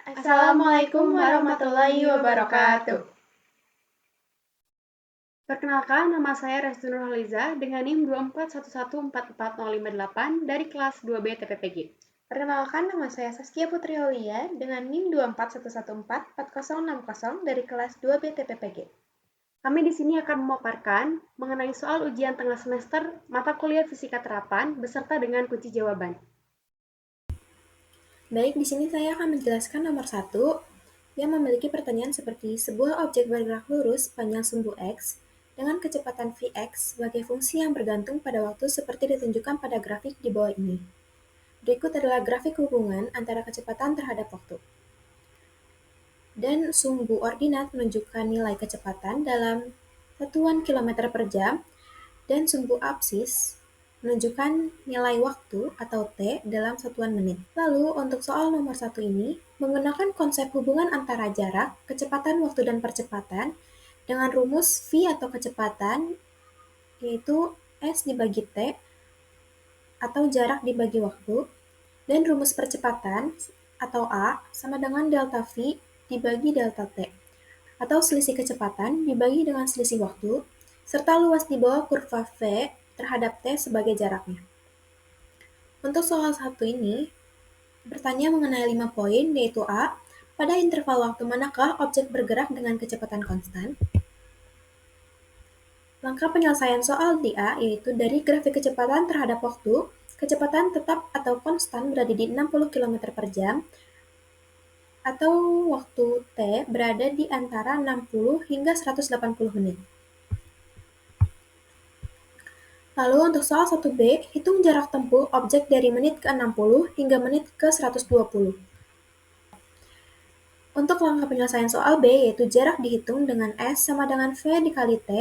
Assalamualaikum warahmatullahi wabarakatuh. Perkenalkan, nama saya Resti Nurhaliza dengan NIM 241144058 dari kelas 2B TPPG. Perkenalkan, nama saya Saskia Putri Holia dengan NIM 241144060 dari kelas 2B TPPG. Kami di sini akan memaparkan mengenai soal ujian tengah semester mata kuliah Fisika Terapan beserta dengan kunci jawaban. Baik, di sini saya akan menjelaskan nomor 1 yang memiliki pertanyaan seperti sebuah objek bergerak lurus panjang sumbu X dengan kecepatan Vx sebagai fungsi yang bergantung pada waktu seperti ditunjukkan pada grafik di bawah ini. Berikut adalah grafik hubungan antara kecepatan terhadap waktu. Dan sumbu ordinat menunjukkan nilai kecepatan dalam satuan kilometer per jam, dan sumbu absis menunjukkan nilai waktu atau T dalam satuan menit. Lalu untuk soal nomor 1 ini, menggunakan konsep hubungan antara jarak, kecepatan waktu dan percepatan dengan rumus V atau kecepatan yaitu S dibagi T atau jarak dibagi waktu, dan rumus percepatan atau A sama dengan delta V dibagi delta T atau selisih kecepatan dibagi dengan selisih waktu, serta luas di bawah kurva V terhadap T sebagai jaraknya. Untuk soal 1 ini, bertanya mengenai 5 poin, yaitu A, pada interval waktu manakah objek bergerak dengan kecepatan konstan? Langkah penyelesaian soal di A yaitu dari grafik kecepatan terhadap waktu, kecepatan tetap atau konstan berada di 60 km per jam, atau waktu T berada di antara 60 hingga 180 menit. Lalu untuk soal 1B, hitung jarak tempuh objek dari menit ke 60 hingga menit ke 120. Untuk langkah penyelesaian soal B, yaitu jarak dihitung dengan S sama dengan V dikali T,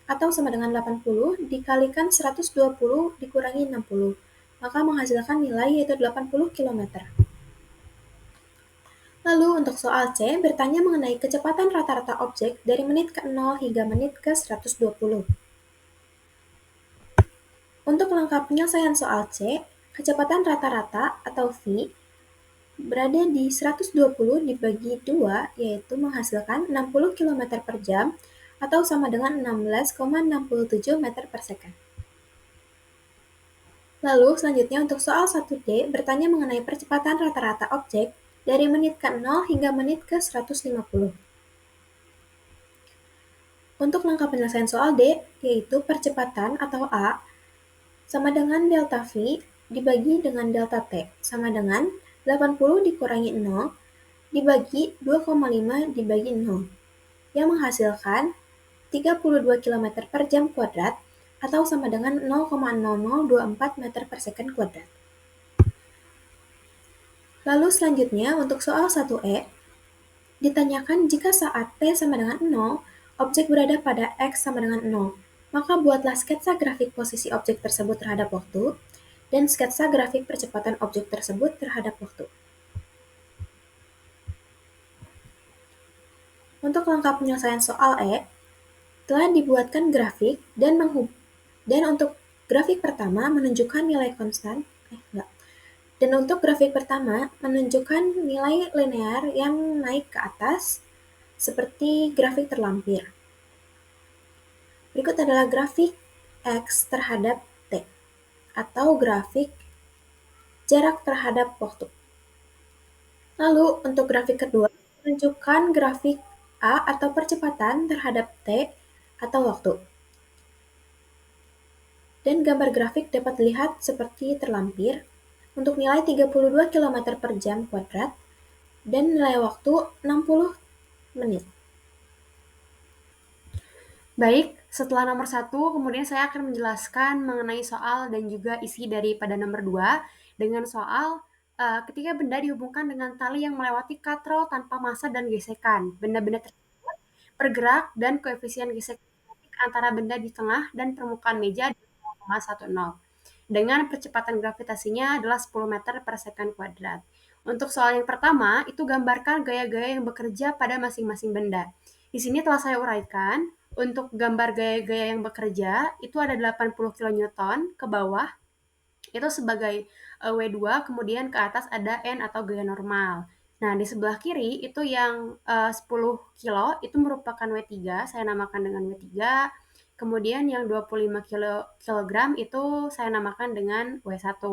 atau sama dengan 80 dikalikan 120 dikurangi 60, maka menghasilkan nilai yaitu 80 km. Lalu untuk soal C, bertanya mengenai kecepatan rata-rata objek dari menit ke 0 hingga menit ke 120. Untuk langkah penyelesaian soal C, kecepatan rata-rata atau V berada di 120 dibagi 2, yaitu menghasilkan 60 km per jam atau sama dengan 16,67 meter per second. Lalu selanjutnya untuk soal 1D bertanya mengenai percepatan rata-rata objek dari menit ke 0 hingga menit ke 150. Untuk langkah penyelesaian soal D, yaitu percepatan atau A, sama dengan delta V dibagi dengan delta T, sama dengan 80 dikurangi 0 dibagi 2,5 dibagi 0, yang menghasilkan 32 km per jam kuadrat atau sama dengan 0,0024 meter per second kuadrat. Lalu selanjutnya untuk soal 1E, ditanyakan jika saat T sama dengan 0, objek berada pada X sama dengan 0, maka buatlah sketsa grafik posisi objek tersebut terhadap waktu dan sketsa grafik percepatan objek tersebut terhadap waktu. Untuk langkah penyelesaian soal E, telah dibuatkan grafik dan untuk grafik pertama menunjukkan nilai konstan, dan untuk grafik pertama menunjukkan nilai linear yang naik ke atas seperti grafik terlampir. Berikut adalah grafik X terhadap T, atau grafik jarak terhadap waktu. Lalu untuk grafik kedua, menunjukkan grafik A atau percepatan terhadap T atau waktu. Dan gambar grafik dapat dilihat seperti terlampir untuk nilai 32 km per jam kuadrat dan nilai waktu 60 menit. Baik, setelah nomor 1, kemudian saya akan menjelaskan mengenai soal dan juga isi daripada nomor 2 dengan soal ketika benda dihubungkan dengan tali yang melewati katrol tanpa massa dan gesekan. Benda-benda tersebut bergerak dan koefisien gesek antara benda di tengah dan permukaan meja 0,10 dengan percepatan gravitasinya adalah 10 meter per second kuadrat. Untuk soal yang pertama, itu gambarkan gaya-gaya yang bekerja pada masing-masing benda. Di sini telah saya uraikan, untuk gambar gaya-gaya yang bekerja, itu ada 80 kN ke bawah, itu sebagai W2, kemudian ke atas ada N atau gaya normal. Nah, di sebelah kiri itu yang 10 kilo itu merupakan W3, saya namakan dengan W3. Kemudian yang 25 kilogram itu saya namakan dengan W1.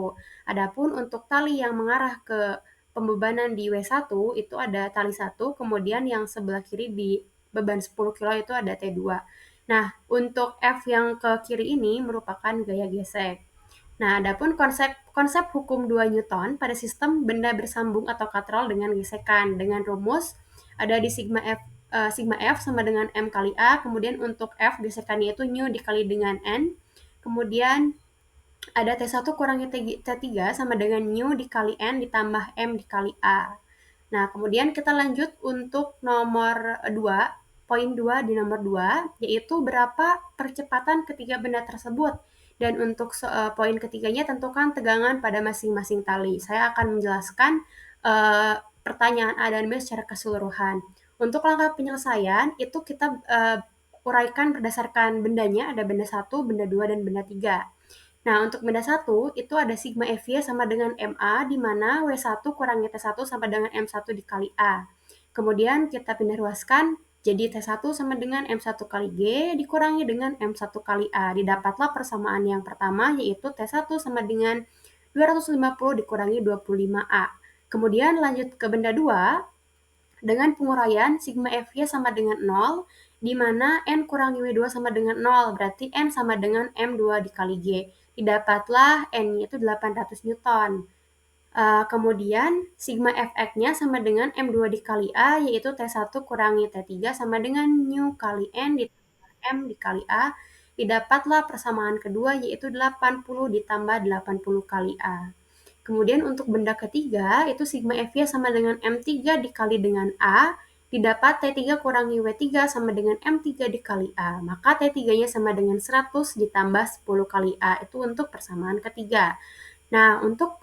Adapun untuk tali yang mengarah ke pembebanan di W1 itu ada tali 1, kemudian yang sebelah kiri di beban 10 kilo itu ada T2. Nah, untuk F yang ke kiri ini merupakan gaya gesek. Nah, adapun konsep konsep hukum 2 Newton pada sistem benda bersambung atau katrol dengan gesekan dengan rumus ada di sigma F sama dengan M kali A, kemudian untuk F gesekannya itu nu dikali dengan N, kemudian ada T1 kurangi T3 sama dengan nu dikali N ditambah M dikali A. Nah, kemudian kita lanjut untuk nomor 2, poin 2 di nomor 2, yaitu berapa percepatan ketiga benda tersebut. Dan untuk poin ketiganya tentukan tegangan pada masing-masing tali. Saya akan menjelaskan pertanyaan A dan B secara keseluruhan. Untuk langkah penyelesaian, itu kita uraikan berdasarkan bendanya, ada benda 1, benda 2, dan benda 3. Nah, untuk benda 1, itu ada sigma FY sama dengan MA, di mana W1 kurangi T1 sama dengan M1 dikali A. Kemudian kita pindah ruaskan, jadi T1 sama dengan M1 kali G dikurangi dengan M1 kali A. Didapatlah persamaan yang pertama, yaitu T1 sama dengan 250 dikurangi 25A. Kemudian lanjut ke benda 2, dengan penguraian sigma F-nya sama dengan 0, di mana N kurangi W2 sama dengan 0, berarti N sama dengan M2 dikali G. Didapatlah N-nya itu 800 Newton. Kemudian sigma Fx-nya sama dengan M2 dikali A, yaitu T1 kurangi T3 sama dengan nu kali N ditambah M dikali A. Didapatlah persamaan kedua, yaitu 80 ditambah 80 kali A. Kemudian untuk benda ketiga, itu sigma F-nya sama dengan M3 dikali dengan A, didapat T3 kurangi W3 sama dengan M3 dikali A. Maka T3-nya sama dengan 100 ditambah 10 kali A. Itu untuk persamaan ketiga. Nah, untuk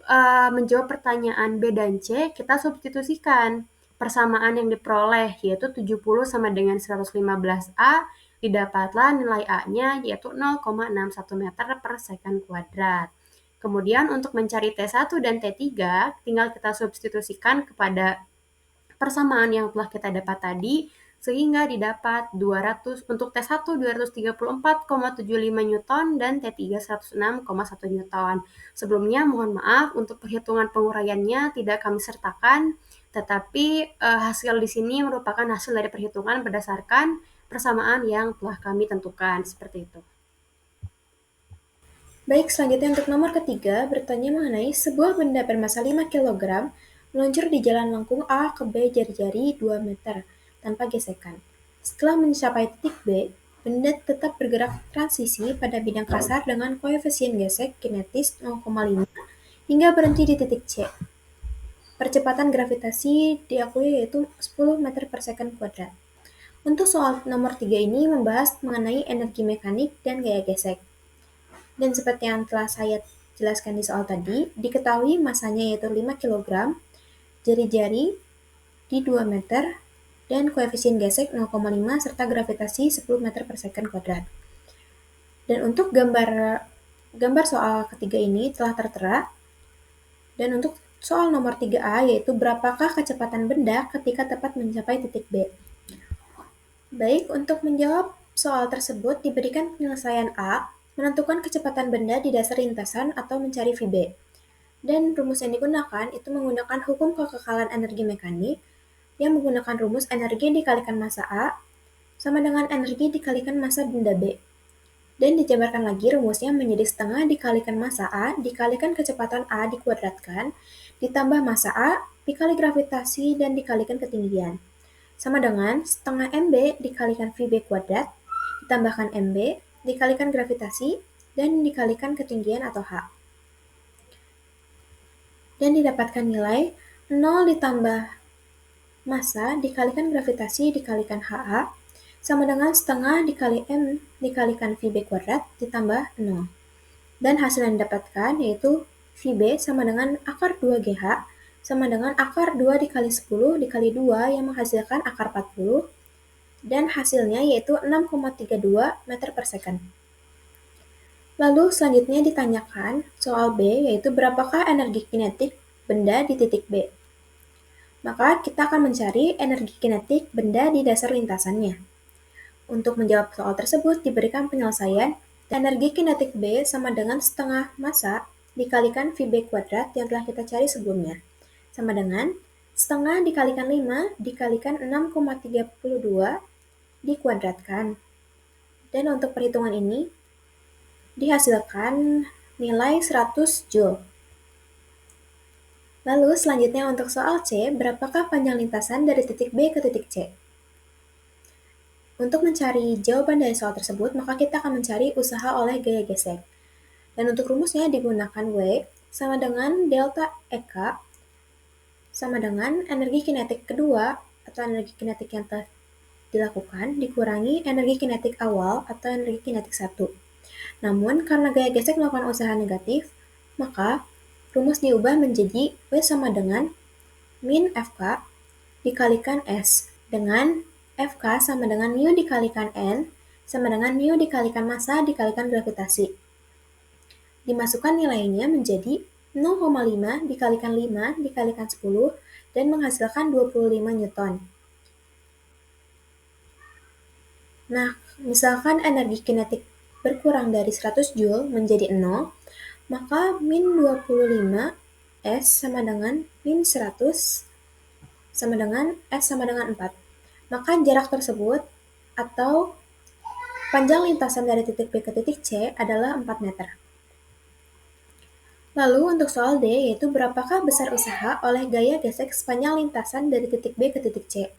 menjawab pertanyaan B dan C, kita substitusikan persamaan yang diperoleh, yaitu 70 sama dengan 115A, didapatlah nilai A-nya, yaitu 0,61 meter per second kuadrat. Kemudian untuk mencari T1 dan T3, tinggal kita substitusikan kepada persamaan yang telah kita dapat tadi, sehingga didapat 200 untuk T1 234,75 Newton dan T3 106,1 Newton. Sebelumnya mohon maaf untuk perhitungan penguraiannya tidak kami sertakan, tetapi hasil di sini merupakan hasil dari perhitungan berdasarkan persamaan yang telah kami tentukan, seperti itu. Baik, selanjutnya untuk nomor ketiga bertanya mengenai sebuah benda bermassa 5 kilogram meluncur di jalan lengkung A ke B jari-jari 2 meter tanpa gesekan. Setelah mencapai titik B, benda tetap bergerak transisi pada bidang kasar dengan koefisien gesek kinetis 0,5 hingga berhenti di titik C. Percepatan gravitasi diakui yaitu 10 meter per second kuadrat. Untuk soal nomor 3 ini membahas mengenai energi mekanik dan gaya gesek. Dan seperti yang telah saya jelaskan di soal tadi, diketahui masanya yaitu 5 kg, jari-jari di 2 meter, dan koefisien gesek 0,5 serta gravitasi 10 meter per second kuadrat. Dan untuk gambar soal ketiga ini telah tertera. Dan untuk soal nomor 3A yaitu berapakah kecepatan benda ketika tepat mencapai titik B. Baik, untuk menjawab soal tersebut diberikan penyelesaian A, menentukan kecepatan benda di dasar lintasan atau mencari VB. Dan rumus yang digunakan itu menggunakan hukum kekekalan energi mekanik yang menggunakan rumus energi dikalikan massa A sama dengan energi dikalikan massa benda B. Dan dijabarkan lagi rumusnya menjadi setengah dikalikan massa A dikalikan kecepatan A dikuadratkan ditambah massa A dikali gravitasi dan dikalikan ketinggian. Sama dengan setengah MB dikalikan VB kuadrat ditambahkan MB dikalikan gravitasi dan dikalikan ketinggian atau H. Dan didapatkan nilai 0 ditambah massa dikalikan gravitasi dikalikan HA sama dengan setengah dikali M dikalikan VB kuadrat ditambah 0. Dan hasil yang didapatkan yaitu VB sama dengan akar 2GH sama dengan akar 2 dikali 10 dikali 2 yang menghasilkan akar 40 dan hasilnya yaitu 6,32 meter per second. Lalu selanjutnya ditanyakan soal B yaitu berapakah energi kinetik benda di titik B. Maka kita akan mencari energi kinetik benda di dasar lintasannya. Untuk menjawab soal tersebut diberikan penyelesaian energi kinetik B sama dengan setengah massa dikalikan VB kuadrat yang telah kita cari sebelumnya. Sama dengan setengah dikalikan 5 dikalikan 6,32 dikuadratkan. Dan untuk perhitungan ini dihasilkan nilai 100 Joule. Lalu selanjutnya untuk soal C, berapakah panjang lintasan dari titik B ke titik C? Untuk mencari jawaban dari soal tersebut, maka kita akan mencari usaha oleh gaya gesek. Dan untuk rumusnya digunakan W sama dengan delta EK sama dengan energi kinetik kedua atau energi kinetik yang telah dilakukan dikurangi energi kinetik awal atau energi kinetik 1. Namun, karena gaya gesek melakukan usaha negatif, maka rumus diubah menjadi W sama dengan min Fk dikalikan S, dengan Fk sama dengan mu dikalikan N, sama dengan mu dikalikan massa dikalikan gravitasi. Dimasukkan nilainya menjadi 0,5 dikalikan 5 dikalikan 10 dan menghasilkan 25 Newton. Nah, misalkan energi kinetik berkurang dari 100 Joule menjadi 0, maka min 25 S sama dengan min 100 sama dengan S sama dengan 4. Maka jarak tersebut atau panjang lintasan dari titik B ke titik C adalah 4 meter. Lalu untuk soal D, yaitu berapakah besar usaha oleh gaya gesek sepanjang lintasan dari titik B ke titik C?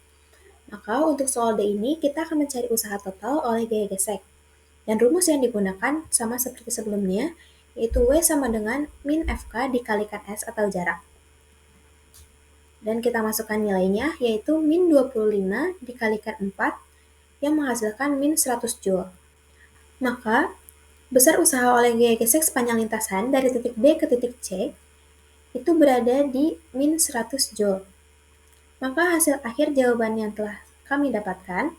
Maka untuk soal D ini kita akan mencari usaha total oleh gaya gesek. Dan rumus yang digunakan sama seperti sebelumnya, yaitu W sama dengan min Fk dikalikan S atau jarak. Dan kita masukkan nilainya, yaitu min 25 dikalikan 4 yang menghasilkan min 100 Joule. Maka, besar usaha oleh gaya gesek sepanjang lintasan dari titik B ke titik C itu berada di min 100 Joule. Maka hasil akhir jawaban yang telah kami dapatkan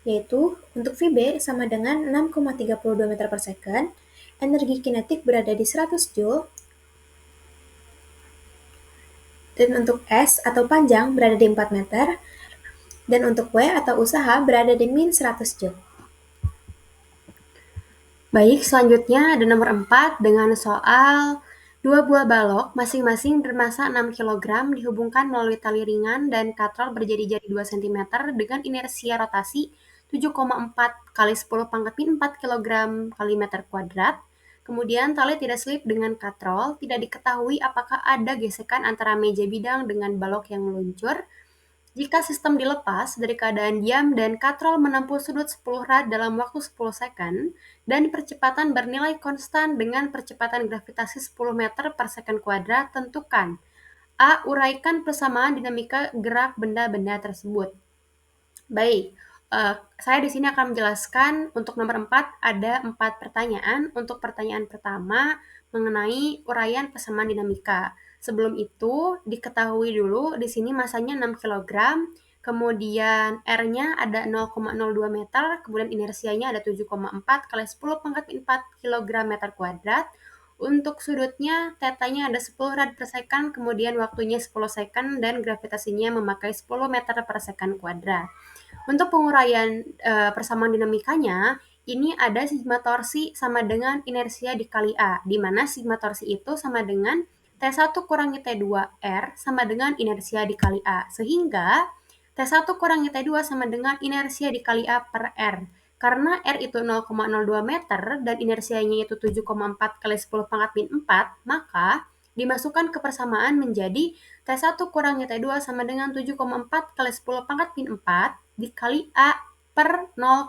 yaitu untuk VB sama dengan 6,32 meter per second, energi kinetik berada di 100 Joule, dan untuk S atau panjang berada di 4 meter, dan untuk W atau usaha berada di min 100 Joule. Baik, selanjutnya ada nomor 4 dengan soal dua buah balok masing-masing bermassa 6 kg dihubungkan melalui tali ringan dan katrol berjadi-jadi 2 cm dengan inersia rotasi 7,4 kali 10 pangkat min 4 kg kali meter kuadrat. Kemudian tali tidak selip dengan katrol, tidak diketahui apakah ada gesekan antara meja bidang dengan balok yang meluncur. Jika sistem dilepas dari keadaan diam dan katrol menempuh sudut 10 rad dalam waktu 10 second, dan percepatan bernilai konstan dengan percepatan gravitasi 10 meter per second kuadrat, tentukan. A. Uraikan persamaan dinamika gerak benda-benda tersebut. Baik, saya di sini akan menjelaskan untuk nomor 4 ada 4 pertanyaan. Untuk pertanyaan pertama mengenai uraian persamaan dinamika. Sebelum itu diketahui dulu di sini masanya 6 kg, kemudian R-nya ada 0,02 meter, kemudian inersianya ada 7,4 kali 10 pangkat 4 kg meter kuadrat. Untuk sudutnya, tetanya ada 10 rad per second, kemudian waktunya 10 second, dan gravitasinya memakai 10 meter per second kuadrat. Untuk penguraian persamaan dinamikanya, ini ada sigma torsi sama dengan inersia dikali A, di mana sigma torsi itu sama dengan T1 kurangi T2R sama dengan inersia dikali A. Sehingga T1 kurangi T2 sama dengan inersia dikali A per R. Karena R itu 0,02 meter dan inersianya itu 7,4 kali 10 pangkat min 4, maka dimasukkan ke persamaan menjadi T1 kurangi T2 sama dengan 7,4 kali 10 pangkat min 4 dikali A per 0,02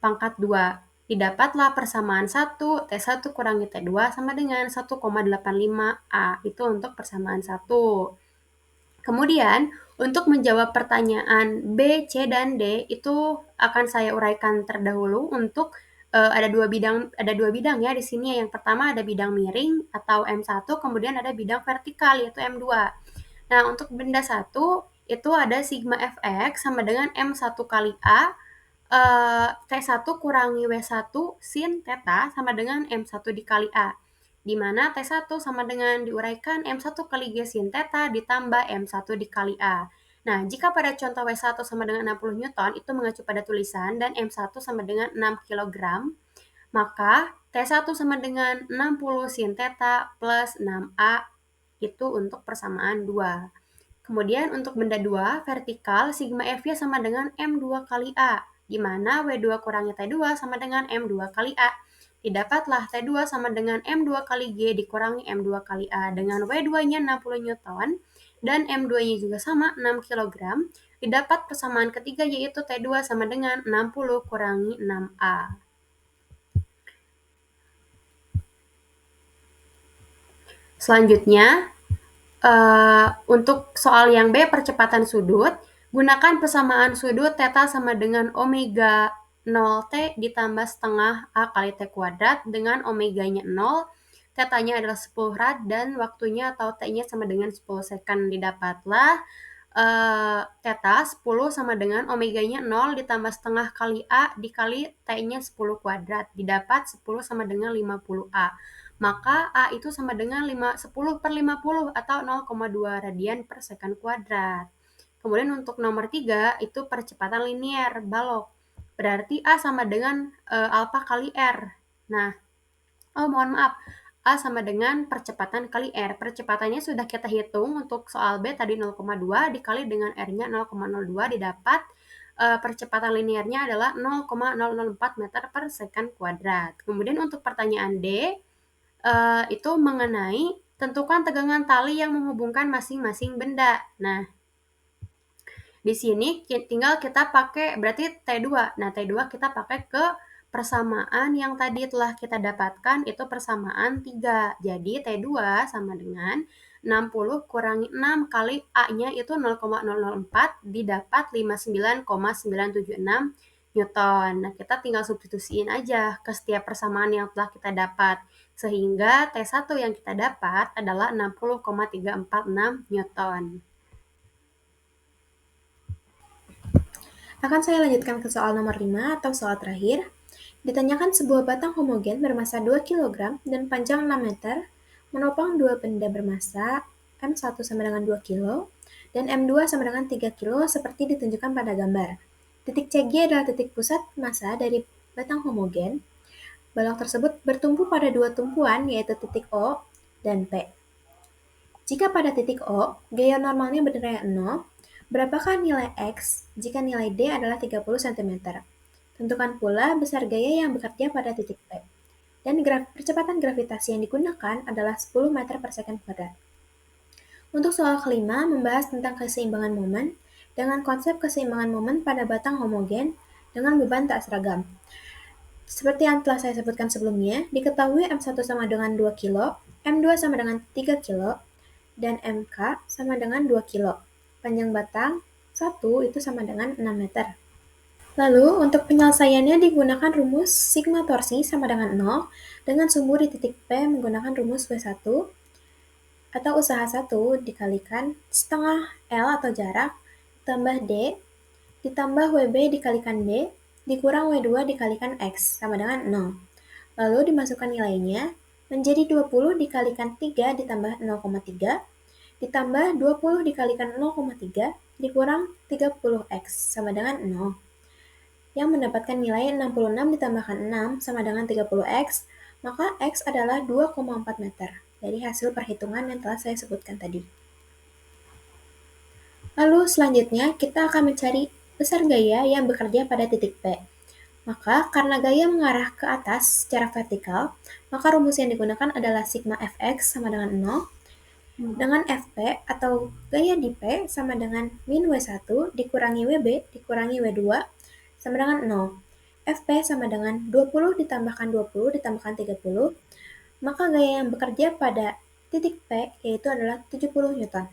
pangkat 2. Didapatlah persamaan 1, T1 kurangi T2 sama dengan 1,85 A. Itu untuk persamaan 1. Kemudian, untuk menjawab pertanyaan B, C, dan D, itu akan saya uraikan terdahulu untuk ada dua bidang ya di sini. Yang pertama ada bidang miring atau M1, kemudian ada bidang vertikal yaitu M2. Nah, untuk benda 1 itu ada sigma Fx sama dengan M1 kali A, T1 kurangi W1 sin theta sama dengan M1 dikali A. di mana T1 sama dengan diuraikan M1 kali G sin theta ditambah M1 dikali A. Nah, jika pada contoh W1 sama dengan 60 Newton, itu mengacu pada tulisan, dan M1 sama dengan 6 kg, maka T1 sama dengan 60 sin theta plus 6A, itu untuk persamaan 2. Kemudian untuk benda 2, vertikal, sigma F-nya sama dengan M2 kali A, di mana W2 kurangi T2 sama dengan M2 kali A. Didapatlah T2 sama dengan M2 kali G dikurangi M2 kali A, dengan W2-nya 60 Newton, dan M2-nya juga sama 6 kg. Didapat persamaan ketiga, yaitu T2 sama dengan 60 kurangi 6A. Selanjutnya, untuk soal yang B, percepatan sudut, gunakan persamaan sudut θ sama dengan omega 0T ditambah setengah A kali T kuadrat dengan omeganya 0, θ-nya adalah 10 rad, dan waktunya atau T-nya sama dengan 10 second. Didapatlah θ 10 sama dengan omeganya 0 ditambah setengah kali A dikali T-nya 10 kuadrat. Didapat 10 sama dengan 50A. Maka A itu sama dengan 10/50 atau 0,2 radian per second kuadrat. Kemudian untuk nomor 3 itu percepatan linier balok. Berarti A sama dengan alpha kali R. Nah, mohon maaf, A sama dengan percepatan kali R. Percepatannya sudah kita hitung untuk soal B tadi 0,2 dikali dengan R-nya 0,02, didapat percepatan linearnya adalah 0,004 meter per second kuadrat. Kemudian untuk pertanyaan D, itu mengenai tentukan tegangan tali yang menghubungkan masing-masing benda. Nah, di sini tinggal kita pakai berarti T2. Nah, T2 kita pakai ke persamaan yang tadi telah kita dapatkan, itu persamaan 3. Jadi T2 sama dengan 60 kurangi 6 kali A-nya itu 0,004, didapat 59,976 Newton. Nah, kita tinggal substitusiin aja ke setiap persamaan yang telah kita dapat, sehingga T1 yang kita dapat adalah 60,346 Newton. Akan saya lanjutkan ke soal nomor 5 atau soal terakhir. Ditanyakan sebuah batang homogen bermasa 2 kg dan panjang 6 meter menopang dua benda bermasa M1 sama dengan 2 kg dan M2 sama dengan 3 kg seperti ditunjukkan pada gambar. Titik CG adalah titik pusat massa dari batang homogen. Balok tersebut bertumpu pada dua tumpuan, yaitu titik O dan P. Jika pada titik O, gaya normalnya bernilai 0, berapakah nilai X jika nilai D adalah 30 cm? Tentukan pula besar gaya yang bekerja pada titik P. Dan percepatan gravitasi yang digunakan adalah 10 meter per second kuadrat. Untuk soal kelima, membahas tentang keseimbangan momen dengan konsep keseimbangan momen pada batang homogen dengan beban tak seragam. Seperti yang telah saya sebutkan sebelumnya, diketahui M1 sama dengan 2 kg, M2 sama dengan 3 kg, dan MK sama dengan 2 kg. Panjang batang 1 itu sama dengan 6 meter. Lalu, untuk penyelesaiannya digunakan rumus sigma torsi sama dengan 0 dengan sumbu di titik P menggunakan rumus W1 atau usaha 1 dikalikan setengah L atau jarak tambah D ditambah WB dikalikan D dikurang W2 dikalikan X sama dengan 0. Lalu dimasukkan nilainya menjadi 20 dikalikan 3 ditambah 0,3 ditambah 20 dikalikan 0,3 dikurang 30X sama dengan 0. Yang mendapatkan nilai 66 ditambahkan 6 sama dengan 30X, maka X adalah 2,4 meter dari hasil perhitungan yang telah saya sebutkan tadi. Lalu selanjutnya kita akan mencari besar gaya yang bekerja pada titik P. Maka karena gaya mengarah ke atas secara vertikal, maka rumus yang digunakan adalah sigma Fx sama dengan 0, dengan Fp atau gaya di P sama dengan min W1 dikurangi Wb dikurangi W2 sama dengan 0. Fp sama dengan 20 ditambahkan 20 ditambahkan 30, maka gaya yang bekerja pada titik P yaitu adalah 70 Newton.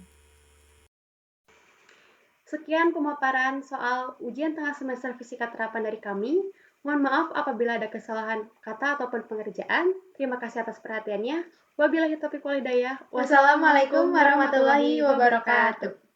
Sekian pemaparan soal ujian tengah semester fisika terapan dari kami. Mohon maaf apabila ada kesalahan kata ataupun pengerjaan. Terima kasih atas perhatiannya. Wabillahi taufiq wal hidayah. Wassalamualaikum warahmatullahi wabarakatuh.